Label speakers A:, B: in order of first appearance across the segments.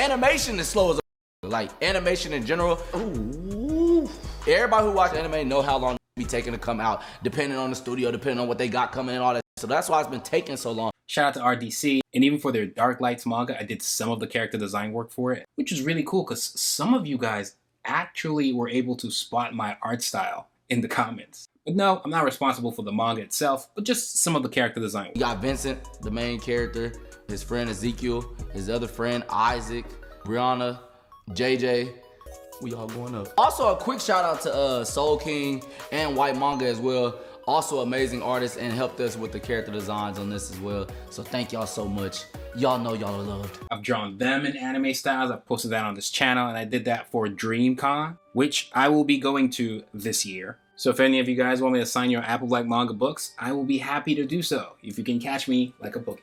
A: Animation is slow as a like animation in general. Ooh. Everybody who watch anime know how long it be taking to come out, depending on the studio, depending on what they got coming in, all that. So that's why it's been taking so long.
B: Shout out to RDC, and even for their Dark Lights manga, I did some of the character design work for it, which is really cool because some of you guys actually were able to spot my art style in the comments. But no, I'm not responsible for the manga itself, but just some of the character design.
A: We got Vincent, the main character, his friend Ezekiel, his other friend Isaac, Brianna, JJ. We all going up. Also, a quick shout out to Soul King and White Manga as well. Also amazing artists and helped us with the character designs on this as well. So thank y'all so much. Y'all know y'all are loved.
B: I've drawn them in anime styles. I've posted that on this channel, and I did that for Dreamcon, which I will be going to this year. So if any of you guys want me to sign your Apple Black manga books, I will be happy to do so if you can catch me like a Pokemon.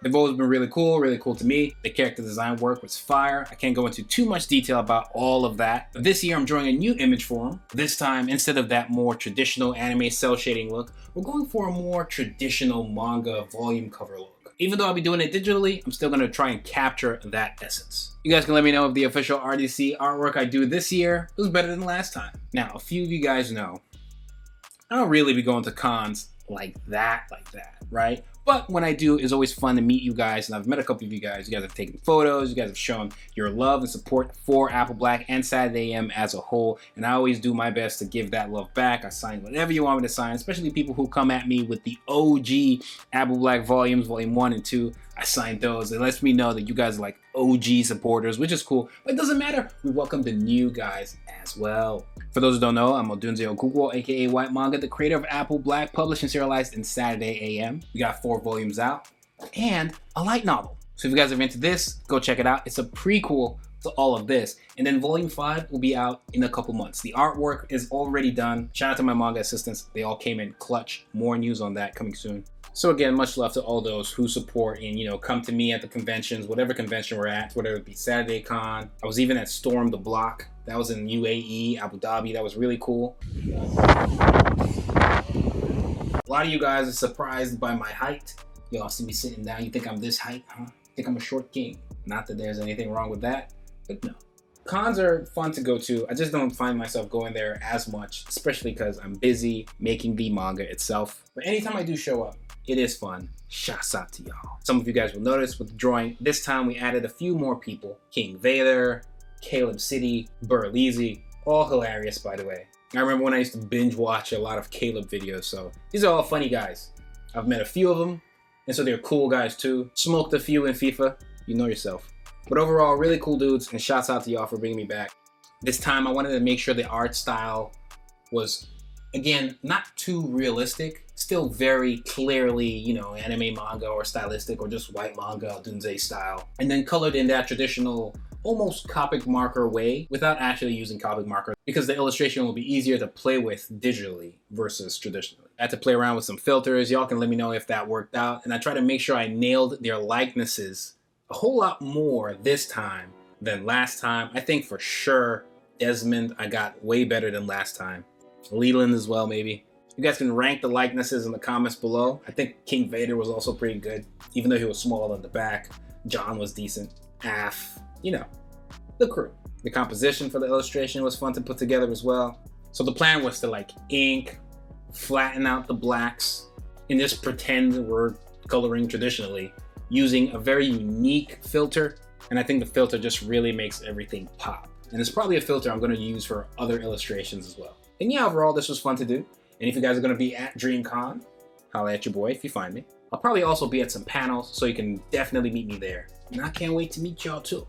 B: They've always been really cool to me. The character design work was fire. I can't go into too much detail about all of that. But this year I'm drawing a new image for them. This time, instead of that more traditional anime cell shading look, we're going for a more traditional manga volume cover look. Even though I'll be doing it digitally, I'm still gonna try and capture that essence. You guys can let me know if the official RDC artwork I do this year was better than last time. Now, a few of you guys know, I don't really be going to cons like that, right? But when I do, it's always fun to meet you guys, and I've met a couple of you guys. You guys have taken photos, you guys have shown your love and support for Apple Black and Saturday AM as a whole, and I always do my best to give that love back. I sign whatever you want me to sign, especially people who come at me with the OG Apple Black volumes, volume 1 and 2. I signed those. It lets me know that you guys are like OG supporters, which is cool, but it doesn't matter. We welcome the new guys as well. For those who don't know, I'm Odunze Okuwo, aka White Manga, the creator of Apple Black, published and serialized in Saturday AM. We got 4 volumes out and a light novel. So if you guys are into this, go check it out. It's a prequel to all of this. And then volume 5 will be out in a couple months. The artwork is already done. Shout out to my manga assistants. They all came in clutch. More news on that coming soon. So again, much love to all those who support and, you know, come to me at the conventions, whatever convention we're at, whether it be Saturday Con. I was even at Storm the Block. That was in UAE, Abu Dhabi. That was really cool. A lot of you guys are surprised by my height. Y'all see me sitting down. You think I'm this height, huh? Think I'm a short king. Not that there's anything wrong with that, but no. Cons are fun to go to. I just don't find myself going there as much, especially because I'm busy making the manga itself. But anytime I do show up, it is fun. Shouts out to y'all. Some of you guys will notice with the drawing, this time we added a few more people. King Vader, Caleb City, Burleezy, all hilarious by the way. I remember when I used to binge watch a lot of Caleb videos, so these are all funny guys. I've met a few of them, and so they're cool guys too. Smoked a few in FIFA, you know yourself. But overall, really cool dudes, and shouts out to y'all for bringing me back. This time I wanted to make sure the art style was, again, not too realistic, still very clearly, you know, anime manga or stylistic or just white manga, Dunze style. And then colored in that traditional, almost Copic marker way without actually using Copic marker because the illustration will be easier to play with digitally versus traditionally. I had to play around with some filters. Y'all can let me know if that worked out. And I try to make sure I nailed their likenesses a whole lot more this time than last time. I think for sure Desmond I got way better than last time. Leland as well, maybe. You guys can rank the likenesses in the comments below. I think King Vader was also pretty good, even though he was small on the back. John was decent. Af, you know, the crew. The composition for the illustration was fun to put together as well. So the plan was to like ink, flatten out the blacks, and just pretend we're coloring traditionally using a very unique filter. And I think the filter just really makes everything pop. And it's probably a filter I'm going to use for other illustrations as well. And yeah, overall, this was fun to do. And if you guys are going to be at Dreamcon, holla at your boy if you find me. I'll probably also be at some panels, so you can definitely meet me there. And I can't wait to meet y'all too.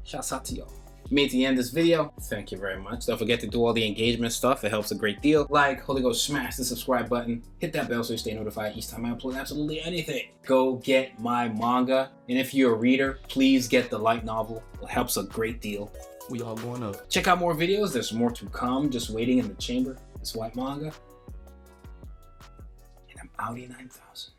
B: Shouts out to y'all. If you made it to the end of this video, thank you very much. Don't forget to do all the engagement stuff. It helps a great deal. Like, Holy Ghost, smash the subscribe button. Hit that bell so you stay notified each time I upload absolutely anything. Go get my manga. And if you're a reader, please get the light novel. It helps a great deal. We all going up. Check out more videos. There's more to come. Just waiting in the chamber. It's White Manga. And I'm Audi 9000.